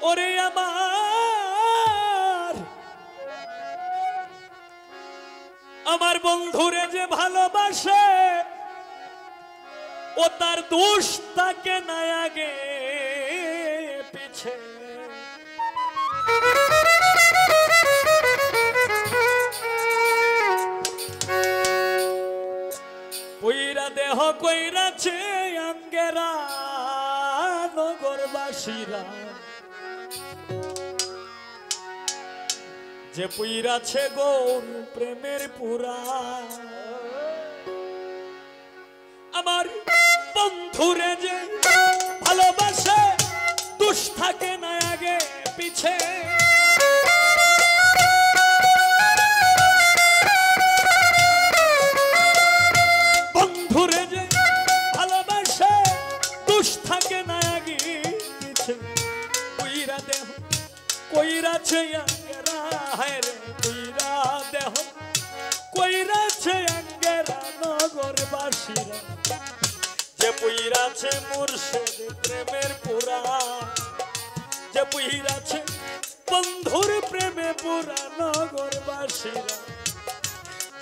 ওরে আমার বন্ধুরে যে ভালোবাসে ও তার দোষ তাকে না আগে পিছে কইরা দেহ কইরাছে আঙ্গেরা নগরবাসীরা যে পুইরাছে গৌর প্রেমের পুরা আমার বন্ধুরে যে ভালোবাসে দোষ থাকে না আগে পিছে বন্ধুরে যে ভালোবাসে দোষ থাকে না আগে পিছে পুইরা দেহ কইরাছে আঙ্গেরা হায় রে পুইরা দেহ কইরাছে আঙ্গেরা নগরবাসীরা যে পুইরাছে মুর্শিদ প্রেমের পুরা যে পুইরাছে বন্ধুর প্রেমে পুরা নগরবাসীরা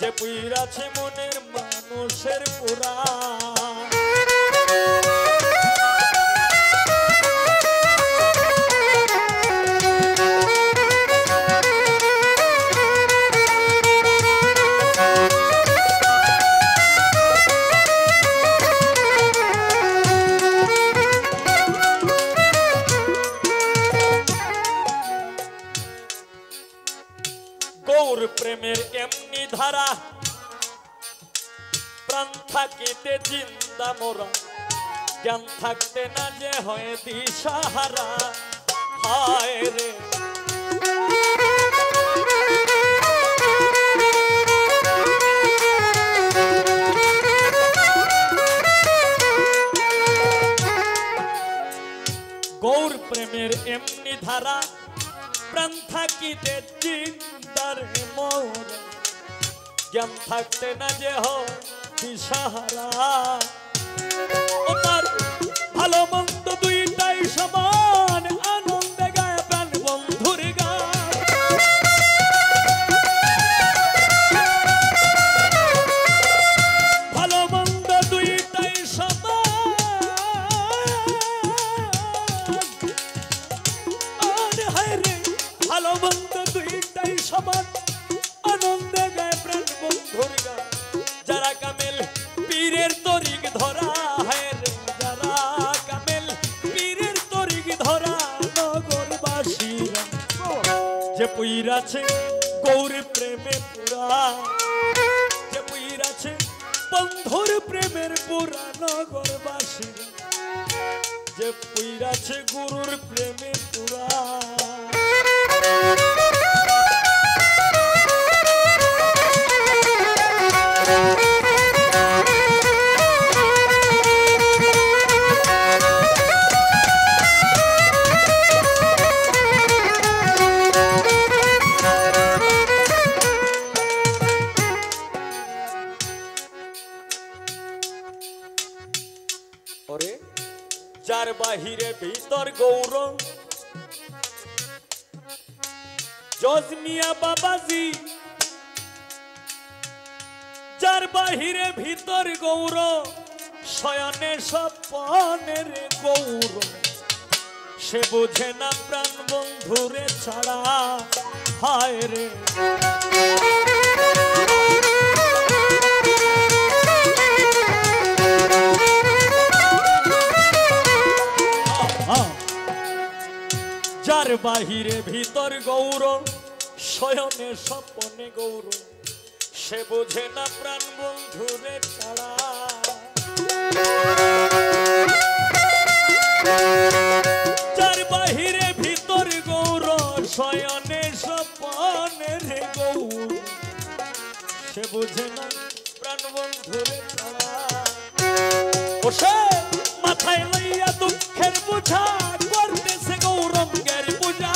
যে পুইরাছে মনের মানুষের পুরা গৌর প্রেমের এমনি ধারা প্রাণ থাকিতে জিন্দা মোরা জ্ঞান থাকতে না যে হয় দিশাহারা হায় রে গৌর প্রেমের এমনি ধারা প্রাণ থাকিতে চিন্তার মোর জ্ঞান থাকতে না যে হয় দিশাহারা ও তার ভালো মন্দ দুইটাই সমান আনন্দে গায় প্রাণ বন্ধুর গান ভালো মন্দ দুইটাই সমান হায় রে ভালো মন্দ দুইটাই সমান আনন্দে গায় প্রাণ বন্ধুর গান যারা কামেল পীরের তরিক ধরা হায় রে যারা কামেল পীরের তরিক ধরা নগরবাসীরা যে পুইরাছে গৌর প্রেমে পুরা যে পুইরাছে বন্ধুর প্রেমের পুরা নগরবাসীরা যে পুইরাছে গুরুর প্রেমে পুরা যার বাহিরে ভিতর গৌর জজমিয়া বাবাজি যার বাহিরে ভিতর গৌর শয়নে স্বপনের গৌর সে বুঝে না প্রাণ বন্ধুরে ছাড়া হায় রে যার বাহিরে ভিতর গৌর শয়নে স্বপনে গৌর সে বোঝে না প্রাণ বন্ধুরে ছাড়া যার বাহিরে ভিতর গৌর শয়নে স্বপনে গৌর সে বোঝে না প্রাণ বন্ধুরে ছাড়া ও সে মাথায় লইয়া দুঃখের বোঝা করতেছে গৌরঙ্গের পূজা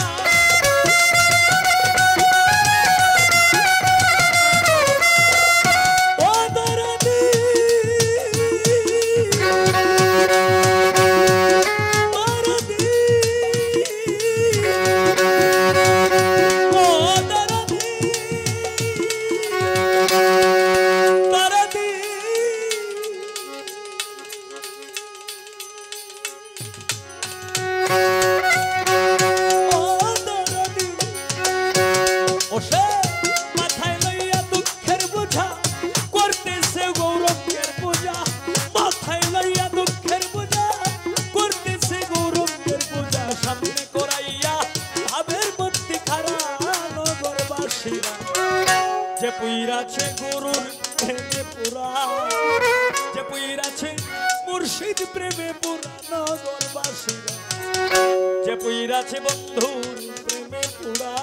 পুইরাছে বন্ধুর প্রেমে পুরা।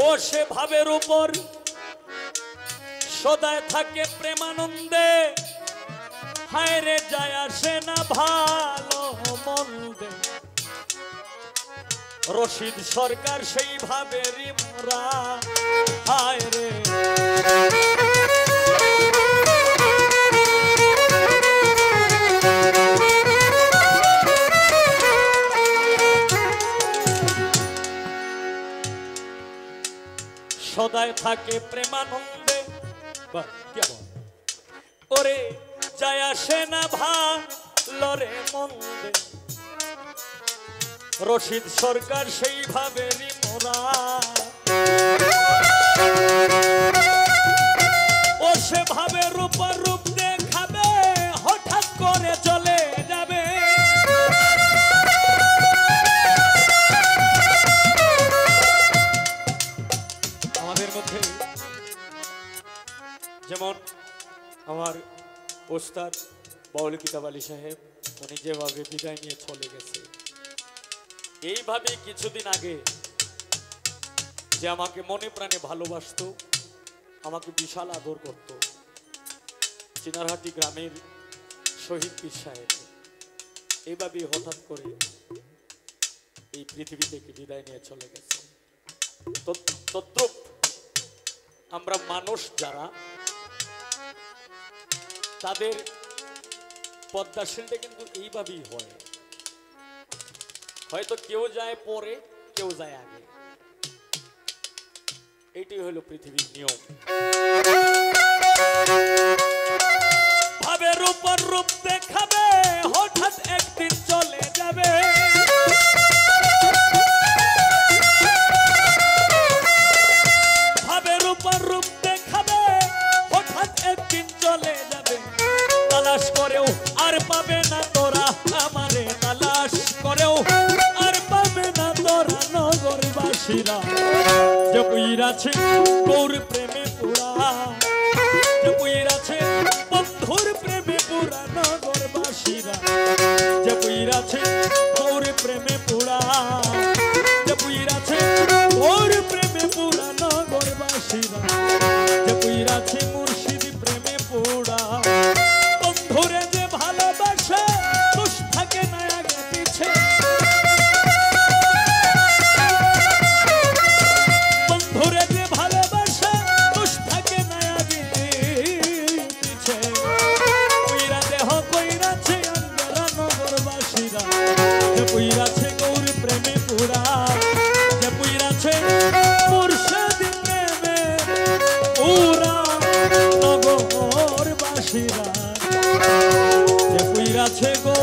ও সে ভাবের উপর সদায় থাকে প্রেমানন্দে, হায় রে যায় আসে না ভালো মন্দে। রশিদ সরকার সেই ভাবেরই মোরা, হায় রে সদায় থাকে প্রেমানন্দে। ওরে যায় আসে না ভালো রে মন্দে। রশিদ সরকার সেই ভাবেরই মোরা। ও সে ভাবে রূপা রূপ দেখাবে, হঠাৎ করে চলে যাবে। আমাদের মধ্যে যেমন আমার ওস্তাদ বাউল কিতাব আলী সাহেব, উনি যেভাবে বিদায় নিয়ে চলে গেছে, এইভাবে কিছুদিন আগে যে আমাকে মনে প্রাণে ভালোবাসতো, আমাকে বিশাল আদর করত, চিনারহাটি গ্রামের শহীদ পীর সাহেব, এইভাবে হঠাৎ করে এই পৃথিবী থেকে বিদায় নিয়ে চলে গেছে। তদ্রূপ আমরা মানুষ যারা, তাদের পদ্মাশীলটা কিন্তু এইভাবেই হয়। হয়তো কেউ যায় পরে, কেউ যায় আগে, এইটাই হলো পৃথিবীর নিয়ম। ভাবের উপর রূপ দেখাবে, হঠাৎ একদিন চলে যাবে। ভাবের উপর রূপ দেখাবে, হঠাৎ একদিন চলে যাবে। তালাশ করেও আর পাবে না তোরা আমারে, তালাশ করেও আর পাবে না তোরা নগরবাসীরা। যে পুইরাছে গৌর প্রেমে পুরা, যে পুইরাছে বন্ধুর প্রেমে পুরা নগরবাসীরা। যে পুইরাছে গৌর প্রেমে পুরা, যে পুইরাছে গৌর প্রেমে পুরা নগরবাসীরা। যে পুইরাছে মুর্শিদ প্রেমে পুরা। বন্ধুরে যে ভালোবাসে, দোষ থাকে না আগে পিছে। বন্ধুরে যে ভালোবাসে, দোষ থাকে না আগে পিছে। পুইরা দেহ কইরাছে আঙ্গেরা নগরবাসীরা। যে পুইরাছে গৌর প্রেমে পুরা, যে পুইরাছে মুর্শিদ প্রেমে পুরা নগরবাসীরা। যে পুইরাছে গো